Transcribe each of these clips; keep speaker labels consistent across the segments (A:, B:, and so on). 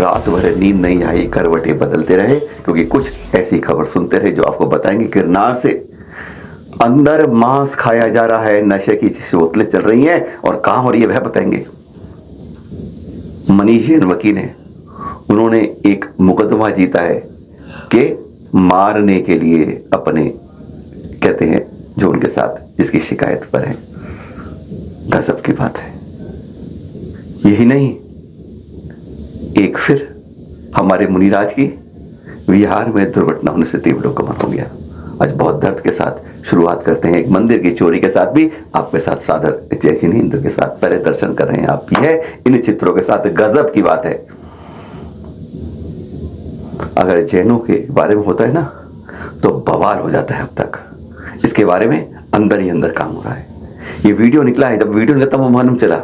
A: रात भर नींद नहीं आई, करवटें बदलते रहे, क्योंकि कुछ ऐसी खबर सुनते रहे जो आपको बताएंगे गिरनार से अंदर मांस खाया जा रहा है, नशे की बोतलें चल रही हैं, और कहां हो रही है वह बताएंगे। मनीष जैन वकील हैं, उन्होंने एक मुकदमा जीता है कि मारने के लिए अपने, कहते हैं जो उनके साथ जिसकी शिकायत पर है। गजब की बात है। यही नहीं, एक फिर हमारे मुनिराज की बिहार में दुर्घटना होने से तीव्र हो गया। आज बहुत दर्द के साथ शुरुआत करते हैं एक मंदिर की चोरी के साथ भी। आपके साथ सादर जय श्री हिंद के साथ पहले दर्शन कर रहे हैं आप। यह इन चित्रों के साथ गजब की बात है। अगर जैनों के बारे में होता है ना तो बवाल हो जाता है। अब तक इसके बारे में अंदर ही अंदर काम हो रहा है। ये वीडियो निकला है, जब वीडियो निकला तब मालूम चला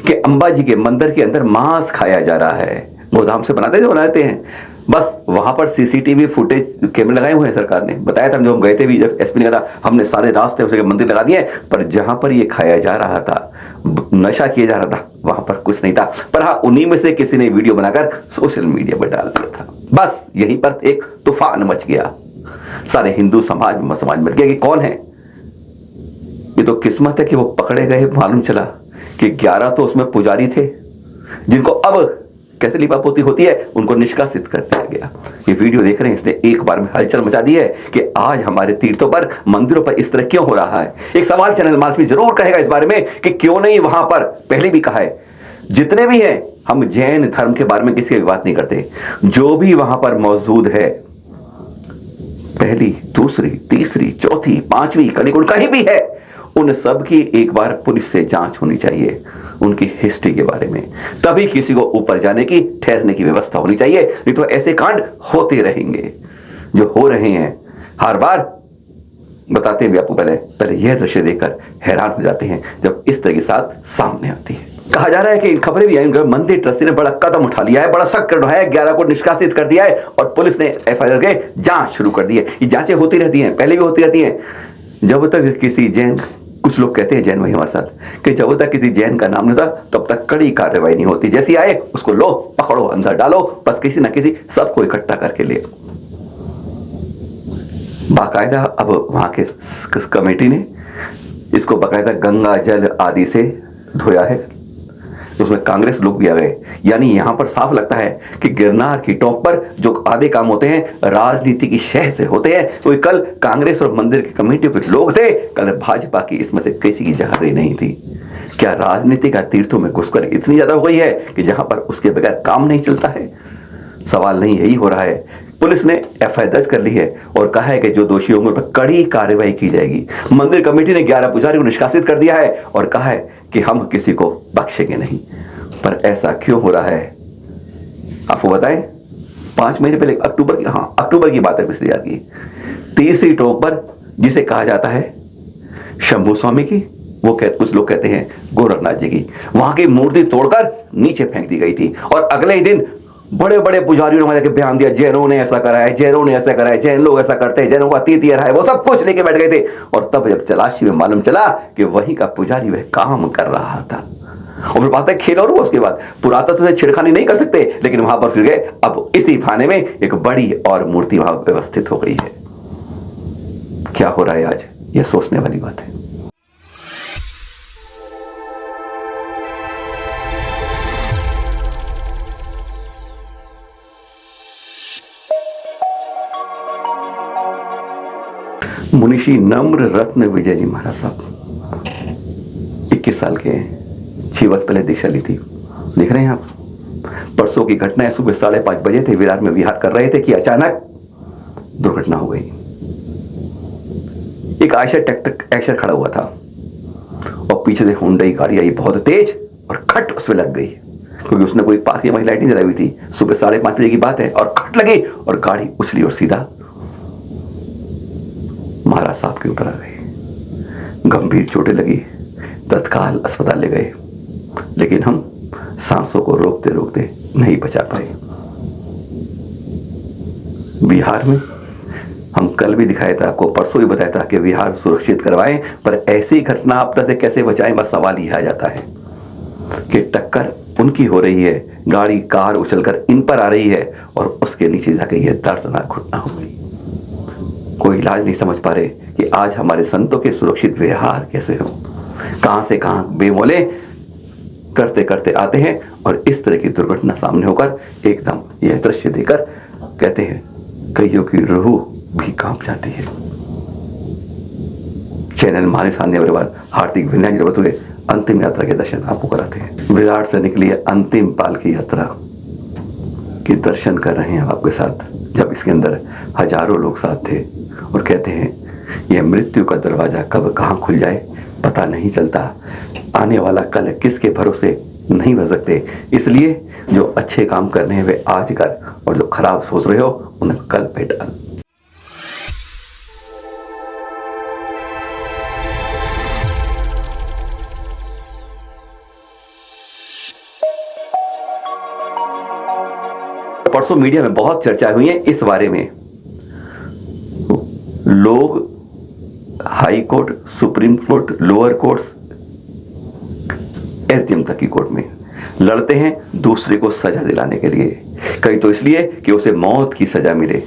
A: कि अंबाजी के मंदिर के अंदर मांस खाया जा रहा है। गोदाम से बनाते जो बनाते हैं, बस वहां पर सीसीटीवी फुटेज कैमरे लगाए हुए हैं। सरकार ने बताया था, जब हम गए थे भी, जब एसपी ने कहा था हमने सारे रास्ते उसे मंदिर लगा दिए, पर जहां पर ये खाया जा रहा था, नशा किया जा रहा था, वहां पर कुछ नहीं था। पर हाँ, उन्हीं में से किसी ने वीडियो बनाकर सोशल मीडिया पर डाल दिया था। बस यहीं पर एक तूफान मच गया। सारे हिंदू समाज मच गया कि कौन है ये। तो किस्मत है कि वो पकड़े गए। मालूम चला कि 11 तो उसमें पुजारी थे, जिनको अब कैसे लिपापोती होती है उनको निष्कासित कर दिया गया। ये वीडियो देख रहे हैं, इसने एक बार में हलचल मचा दी है कि आज हमारे तीर्थों पर, मंदिरों पर इस तरह क्यों हो रहा है। एक सवाल चैनल मालवी जरूर कहेगा इस बारे में कि क्यों नहीं वहां पर, पहले भी कहा है, जितने भी हैं, हम जैन धर्म के बारे में किसी की बात नहीं करते, जो भी वहां पर मौजूद है, पहली, दूसरी, तीसरी, चौथी, पांचवी कलिकुल कहीं भी है, उन सब की एक बार पुलिस से जांच होनी चाहिए, उनकी हिस्ट्री के बारे में। तभी किसी को ऊपर जाने की, ठहरने की व्यवस्था होनी चाहिए। नहीं तो ऐसे कांड होते रहेंगे जो हो रहे हैं। हर बार बताते हैं भी आपको, पहले यह दृश्य देखकर हैरान हो जाते हैं जब इस तरह की बात सामने आती है। कहा जा रहा है कि इन खबरें भी आई, मंदिर ट्रस्टी ने बड़ा कदम उठा लिया है, बड़ा सख्त कदम है, 11 को निष्कासित कर दिया है और पुलिस ने एफआईआर के जांच शुरू कर दी है। ये जांचें होती रहती हैं, पहले भी होती रहती हैं। जब तक किसी जैन, कुछ लोग कहते हैं जैन भाई हमारे साथ, कि जब तक किसी जैन का नाम नहीं होता तब तक कड़ी कार्रवाई नहीं होती। जैसी आए उसको लो, पकड़ो, अंदर डालो, बस किसी ना किसी सबको इकट्ठा करके ले। बाकायदा अब वहां के कमेटी ने इसको बाकायदा गंगा जल आदि से धोया है, उसमें कांग्रेस लोग भी आ गए। यानी यहां पर साफ लगता है कि गिरनार की टॉप पर जो आधे काम होते हैं राजनीति की शह से होते हैं। तो कल कांग्रेस और मंदिर की कमेटी पे लोग थे, कल भाजपा की इसमें से किसी की जगह नहीं थी। क्या राजनीति का तीर्थों में घुसकर इतनी ज्यादा हो गई है कि जहां पर उसके बगैर काम नहीं चलता है? सवाल नहीं यही हो रहा है। पुलिस ने एफआईआर दर्ज कर ली है और कहा है कि जो दोषी होंगे उन पर कड़ी कार्रवाई की जाएगी। मंदिर कमेटी ने 11 पुजारी को निष्कासित कर दिया है और कहा है कि हम किसी को बख्शेंगे नहीं। पर ऐसा क्यों हो रहा है आपको बताएं। 5 महीने पहले अक्टूबर की बात है, पिछले साल की, तीसरी टोक पर, जिसे कहा जाता है शंभू स्वामी की, वो कुछ लोग कहते हैं गोरखनाथ जी की, वहां की मूर्ति तोड़कर नीचे फेंक दी गई थी। और अगले ही दिन बड़े बड़े पुजारियों ने बयान दिया, जैनों ने ऐसा करा है, जैनों ने ऐसा करा है, जैन लोग ऐसा करते हैं, जैनों का तीतिया है, वो सब कुछ लेके बैठ गए थे। और तब जब तलाशी में मालूम चला कि वहीं का पुजारी वह काम कर रहा था। और फिर बात है खेल और उसके बाद पुरातत्व से छेड़खानी नहीं कर सकते, लेकिन वहां पर फिर गए। अब इसी बहाने में एक बड़ी और मूर्ति वहां व्यवस्थित हो गई है। क्या हो रहा है आज, यह सोचने वाली बात है। मुनिषी नम्र रत्न विजय जी महाराज साहब 21 साल के हैं, 6 वर्ष पहले दीक्षा ली थी। देख रहे हैं आप, परसों की घटना है। सुबह 5:30 बजे थे, विरार में विहार कर रहे थे कि अचानक दुर्घटना हो गई। एक आयशर ट्रैक्टर एक्शर खड़ा हुआ था और पीछे से हुंडई गाड़ी आई बहुत तेज और खट उसमें लग गई, क्योंकि उसने कोई पार्किंग में लाइट नहीं जलाई हुई थी। सुबह 5:30 बजे की बात है और खट लगी और गाड़ी उछली और सीधा महाराज साहब के ऊपर आ गई। गंभीर चोटें लगी, तत्काल अस्पताल ले गए, लेकिन हम सांसों को रोकते रोकते नहीं बचा पाए। बिहार में हम कल भी दिखाया था आपको, परसों भी बताया था कि बिहार सुरक्षित करवाएं, पर ऐसी घटना आपदा से कैसे बचाएं, बस सवाल यह आ जाता है कि टक्कर उनकी हो रही है, गाड़ी कार उछलकर इन पर आ रही है और उसके नीचे जाके ये दर्दनाक घटना हो गई। कोई इलाज नहीं समझ पा रहे कि आज हमारे संतों के सुरक्षित व्यवहार कैसे हो। कहां से कहां बेमोले करते करते आते हैं और इस तरह की दुर्घटना सामने होकर एकदम यह दृश्य देखकर कहते हैं कईयों की रूह भी कांप जाती है। चैनल माने सान्य परिवार हार्दिक अभिनंदन जरूरत हुए अंतिम यात्रा के दर्शन आपको कराते हैं। विराट से निकली अंतिम पाल की यात्रा के दर्शन कर रहे हैं आपके साथ, जब इसके अंदर हजारों लोग साथ थे और कहते हैं यह मृत्यु का दरवाजा कब कहां खुल जाए पता नहीं चलता। आने वाला कल किसके भरोसे नहीं रह सकते, इसलिए जो अच्छे काम करने हैं वे आज कर और जो खराब सोच रहे हो उन्हें कल पे डाल। परसों मीडिया में बहुत चर्चा हुई है इस बारे में। लोग high court, supreme court, lower courts, SDM तक की कोर्ट में लड़ते हैं दूसरे को सजा दिलाने के लिए। कई तो इसलिए कि उसे मौत की सजा मिले,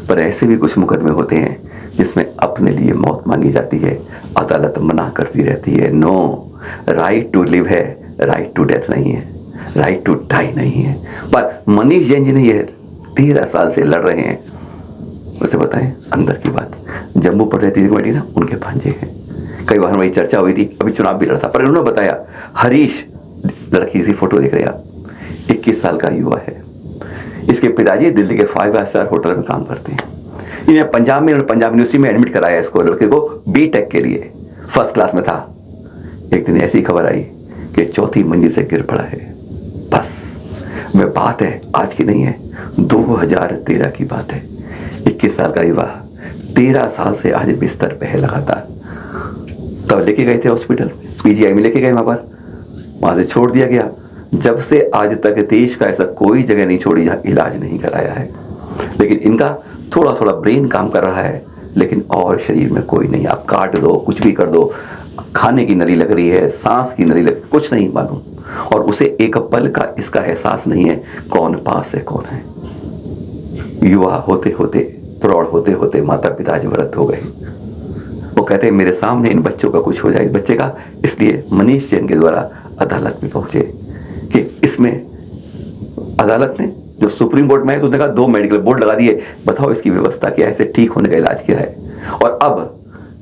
A: पर ऐसे भी कुछ मुकदमे होते हैं जिसमें अपने लिए मौत मांगी जाती है, अदालत मना करती रहती है। नो, राइट टू लिव है, राइट टू डेथ नहीं है, राइट टू डाई नहीं है। पर मनीष जैन जी ने यह 13 साल से लड़ रहे हैं। उसे बताएं अंदर की बात, जम्मू पंचायती कमेटी ना उनके भांजे हैं। कई बार हमारी चर्चा हुई थी, अभी चुनाव भी लड़ा था, पर उन्होंने बताया हरीश लड़की सी फोटो दिख रही है, 21 साल का युवा है। इसके पिताजी दिल्ली के 5 स्टार होटल में काम करते हैं। इन्हें पंजाब यूनिवर्सिटी में एडमिट कराया इसको, लड़के को बीटेक के लिए, फर्स्ट क्लास में था। एक दिन ऐसी खबर आई कि 4थी मंजिल से गिर पड़ा है। बस वह बात है आज की नहीं है, 2013 की बात है। 21 साल का युवा 13 साल से आज बिस्तर पे है लगातार। तब लेके गए थे हॉस्पिटल, पीजीआई में लेके गए, वहां से छोड़ दिया गया। जब से आज तक देश का ऐसा कोई जगह नहीं छोड़ी जहां इलाज नहीं कराया है। लेकिन इनका थोड़ा थोड़ा ब्रेन काम कर रहा है, लेकिन और शरीर में कोई नहीं। आप काट दो, कुछ भी कर दो, खाने की नली लग रही है, सांस की नली लग, कुछ नहीं मालूम। और उसे एक पल का इसका एहसास नहीं है कौन पास है कौन है। युवा होते होते, प्रौढ़ होते होते माता पिता आज व्रत हो गए। वो कहते हैं मेरे सामने इन बच्चों का कुछ हो जाए, इस बच्चे का। इसलिए मनीष जैन के द्वारा अदालत में पहुंचे कि इसमें अदालत ने जो सुप्रीम कोर्ट में है तो उसने कहा 2 मेडिकल बोर्ड लगा दिए, बताओ इसकी व्यवस्था क्या है, इसे ठीक होने का इलाज क्या है। और अब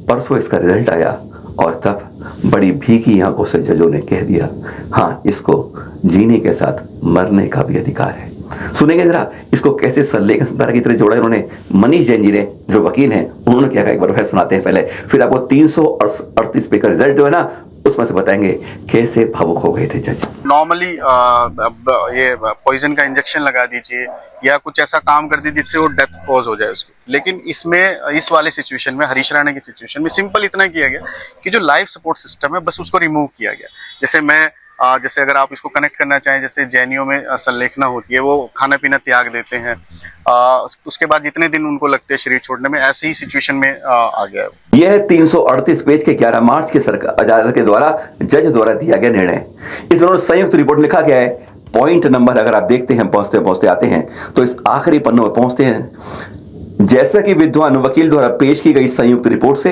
A: परसों इसका रिजल्ट आया और तब बड़ी भीगी आंखों से जजों ने कह दिया हाँ, इसको जीने के साथ मरने का भी अधिकार है। सुनेंगे जरा इसको कैसे सल्ले के सितारे की तरह जोड़ा इन्होंने मनीष जैन जी ने, जो वकील हैं, उन्होंने क्या कहा एक बार सुनाते हैं पहले, फिर आपको 338 पे का रिजल्ट जो है ना उसमें से बताएंगे कैसे भावुक हो गए थे जज।
B: नॉर्मली ये पॉइजन का इंजेक्शन लगा दीजिए या कुछ ऐसा काम कर दीजिए जिससे वो डेथ कॉज हो जाए उसकी। लेकिन इसमें इस वाले सिचुएशन में, हरीश राणा की सिचुएशन में सिंपल इतना किया गया कि जो लाइफ सपोर्ट सिस्टम है बस उसको रिमूव किया गया। जैसे अगर आप इसको कनेक्ट करना चाहें, जैसे जैनियों में संलेखना होती है, वो खाना पीना त्याग देते हैं, उसके बाद जितने दिन उनको लगते हैं शरीर छोड़ने में, ऐसे ही सिचुएशन में आ गया है।
A: यह 338 पेज के 11 मार्च के अदालत के द्वारा जज द्वारा दिया गया निर्णय। इसमें उन्होंने संयुक्त रिपोर्ट लिखा गया है। पॉइंट नंबर अगर आप देखते हैं, पहुंचते पहुंचते आते हैं तो इस आखिरी पन्नों में पहुंचते हैं। जैसा कि विद्वान वकील द्वारा पेश की गई संयुक्त रिपोर्ट से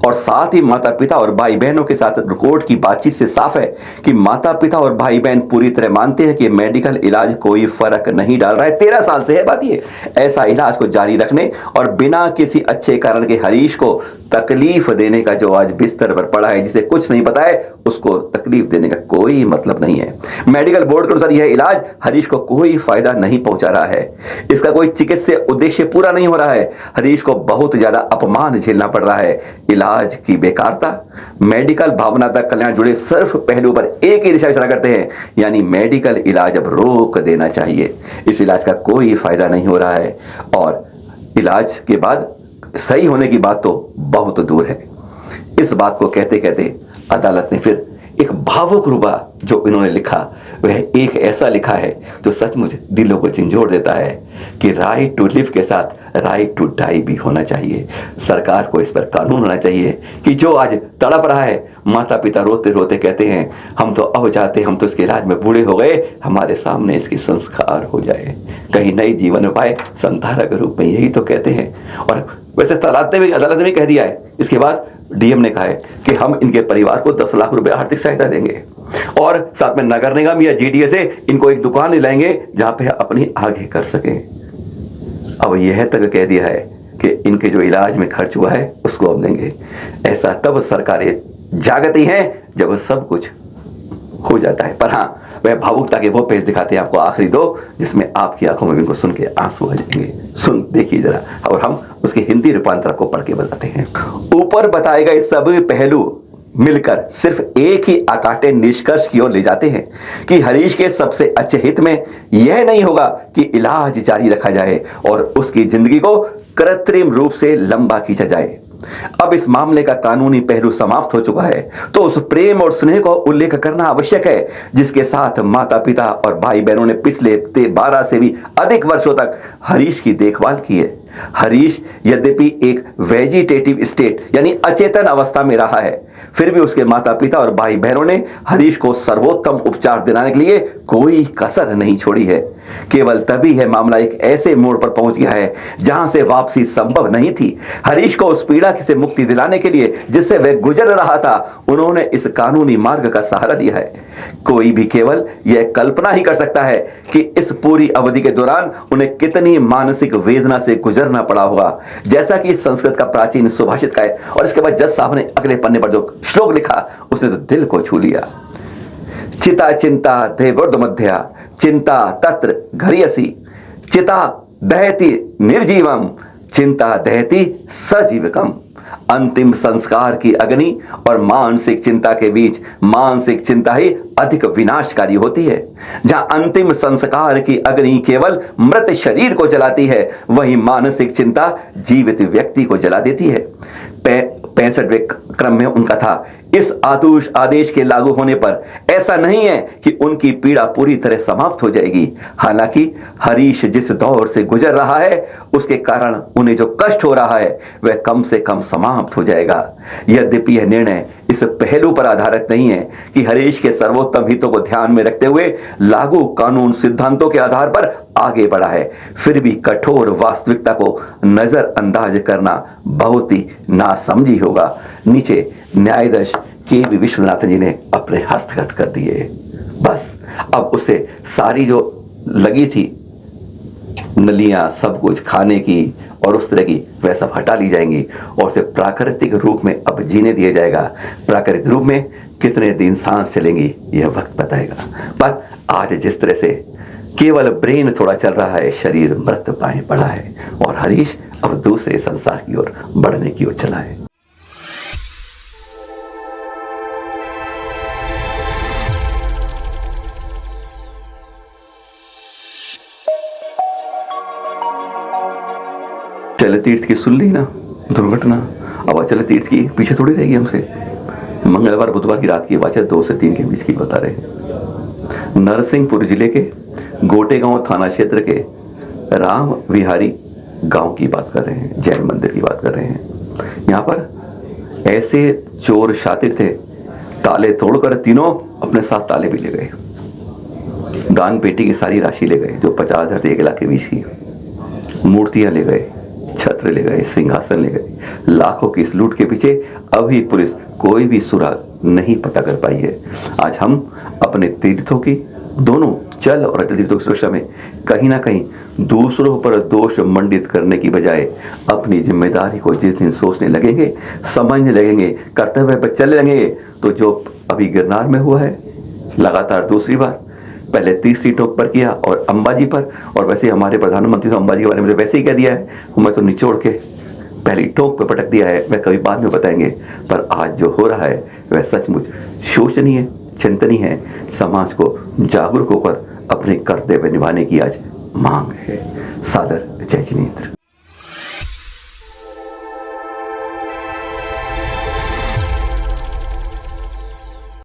A: और साथ ही माता पिता और भाई बहनों के साथ कोर्ट की बातचीत से साफ है कि माता पिता और भाई बहन पूरी तरह मानते हैं कि मेडिकल इलाज कोई फर्क नहीं डाल रहा है। 13 साल से है बात ये। ऐसा इलाज को जारी रखने और बिना किसी अच्छे कारण के हरीश को तकलीफ देने का जो आज बिस्तर पर पड़ा है, जिसे कुछ नहीं पता है, उसको तकलीफ देने का कोई मतलब नहीं है। मेडिकल बोर्ड के अनुसार यह इलाज हरीश को कोई फायदा नहीं पहुंचा रहा है। इसका कोई चिकित्सीय उद्देश्य पूरा नहीं हो रहा है। हरीश को बहुत ज्यादा अपमान झेलना पड़ रहा है। इलाज की बेकारता, मेडिकल भावनात्मक कल्याण जुड़े सिर्फ पहलू पर एक ही दिशा इशारा करते हैं, यानी मेडिकल इलाज अब रोक देना चाहिए। इस इलाज का कोई फायदा नहीं हो रहा है और इलाज के बाद सही होने की बात तो बहुत दूर है। इस बात को कहते कहते अदालत ने फिर एक भावुक रूबा जो इन्होंने लिखा वह एक ऐसा लिखा है जो सचमुच दिलों को झंझोड़ देता है कि राइट टू लिव के साथ राइट टू डाई भी होना चाहिए। सरकार को इस पर कानून होना चाहिए कि जो आज तड़प रहा है, माता पिता रोते रोते कहते हैं हम तो अब चाहते, हम तो इसके इलाज में बूढ़े हो गए, हमारे सामने इसकी संस्कार हो जाए, कहीं नई जीवन पाए, संतारा के रूप में, यही तो कहते हैं। और वैसे अदालत ने भी कह दिया है, इसके बाद डीएम ने कहा है कि हम इनके परिवार को 10 लाख रुपए आर्थिक सहायता देंगे और साथ में नगर निगम या जीडीए से इनको एक दुकान दिलाएंगे जहां पे अपनी आगे कर सकें। अब यह तक कह दिया है कि इनके जो इलाज में खर्च हुआ है उसको अब देंगे। ऐसा तब सरकारें जागती हैं जब सब कुछ हो जाता है। पर हाँ, वह भावुकता के वो पेज दिखाते हैं आपको आखिरी दो, जिसमें आपकी आंखों में भी इनको सुन के आंसू आ जाएंगे। सुन देखिए जरा, और हम उसके हिंदी रूपांतर को पढ़ के बताते हैं। ऊपर बताए गए सब पहलू मिलकर सिर्फ एक ही अकाटे निष्कर्ष की ओर ले जाते हैं कि हरीश के सबसे अच्छे हित में यह नहीं होगा कि इलाज जारी रखा जाए और उसकी जिंदगी को कृत्रिम रूप से लंबा खींचा जाए। अब इस मामले का कानूनी पहलू समाप्त हो चुका है, तो उस प्रेम और स्नेह को उल्लेख करना आवश्यक है जिसके साथ माता पिता और भाई बहनों ने पिछले 12 से भी अधिक वर्षों तक हरीश की देखभाल की है। हरीश यद्यपि एक वेजिटेटिव स्टेट यानी अचेतन अवस्था में रहा है, फिर भी उसके माता पिता और भाई बहनों ने हरीश को सर्वोत्तम उपचार दिलाने के लिए कोई कसर नहीं छोड़ी है। केवल तभी यह मामला एक ऐसे मोड़ पर पहुंच गया है जहां से वापसी संभव नहीं थी। हरीश को उस पीड़ा से मुक्ति दिलाने के लिए जिससे वह गुजर रहा था, उन्होंने इस कानूनी मार्ग का सहारा लिया है। कोई भी केवल यह कल्पना ही कर सकता है कि इस पूरी अवधि के दौरान उन्हें कितनी मानसिक वेदना से गुजरना पड़ा होगा। जैसा कि संस्कृत का प्राचीन सुभाषित का है। और इसके बाद जज साहब ने अगले पन्ने पर जो श्लोक लिखा उसने तो दिल को छू लिया। चिता चिंता देवर्द मध्या चिंता तत्र घरियसी चिता दहति निर्जीवम चिंता दहति सजीवकम। अंतिम संस्कार की अग्नि और मानसिक चिंता के बीच मानसिक चिंता ही अधिक विनाशकारी होती है। जहां अंतिम संस्कार की अग्नि केवल मृत शरीर को जलाती है, वहीं मानसिक चिंता जीवित व्यक्ति को जला देती है। 65वें क्रम में उनका था, इस आदेश के लागू होने पर ऐसा नहीं है कि उनकी पीड़ा पूरी तरह समाप्त हो जाएगी। हालांकि हरीश जिस दौर से गुजर रहा है उसके कारण उन्हें जो कष्ट हो रहा है वह कम से कम समाप्त हो जाएगा। यद्यपि यह निर्णय इस पहलू पर आधारित नहीं है कि हरीश के सर्वोत्तम हितों को ध्यान में रखते हुए लागू कानून सिद्धांतों के आधार पर आगे बढ़ा है, फिर भी कठोर वास्तविकता को नजरअंदाज करना बहुत ही नासमझी होगा। नीचे न्यायाधीश के.वी. विश्वनाथन जी ने अपने हस्तखत कर दिए। बस अब उसे सारी जो लगी थी नलियां, सब कुछ खाने की और उस तरह की, वह सब हटा ली जाएंगी और उसे प्राकृतिक रूप में अब जीने दिया जाएगा। प्राकृतिक रूप में कितने दिन सांस चलेंगी यह वक्त बताएगा। पर आज जिस तरह से केवल ब्रेन थोड़ा चल रहा है, शरीर मृत पाए पड़ा है और हरीश अब दूसरे संसार की ओर बढ़ने की ओर चला है। अचल तीर्थ की सुन ली ना दुर्घटना, अब अचल तीर्थ की पीछे थोड़ी रहेगी हमसे। मंगलवार बुधवार की रात की बात है, 2 से 3 के बीच की बता रहे हैं। नरसिंहपुर जिले के गोटेगांव थाना क्षेत्र के राम विहारी गांव की बात कर रहे हैं, जैन मंदिर की बात कर रहे हैं। यहाँ पर ऐसे चोर शातिर थे, ताले तोड़कर तीनों अपने साथ ताले भी ले गए। दान पेटी की सारी राशि ले गए जो 50,000 से 1 लाख के बीच की। मूर्तियां ले गए, छत्र ले गए, सिंहासन ले गए। लाखों की इस लूट के पीछे अभी पुलिस कोई भी सुराग नहीं पता कर पाई है। आज हम अपने तीर्थों की, दोनों चल और अचल तीर्थों की सुरक्षा में कहीं ना कहीं दूसरों पर दोष मंडित करने की बजाय अपनी जिम्मेदारी को जिस दिन सोचने लगेंगे, समझने लगेंगे, कर्तव्य पर चलने लगेंगे, तो जो अभी गिरनार में हुआ है लगातार दूसरी बार, पहले तीसरी टोक पर किया और अंबाजी पर, और वैसे हमारे प्रधानमंत्री तो अंबाजी के बारे में वैसे ही कह दिया है, मैं तो निचोड़ के पहली टोक पे पटक दिया है, वह कभी बाद में बताएंगे। पर आज जो हो रहा है वह सचमुच शोचनीय, चिंतनीय है। समाज को जागरूक होकर अपने कर्तव्य निभाने की आज मांग है। सादर जय जिनेंद्र।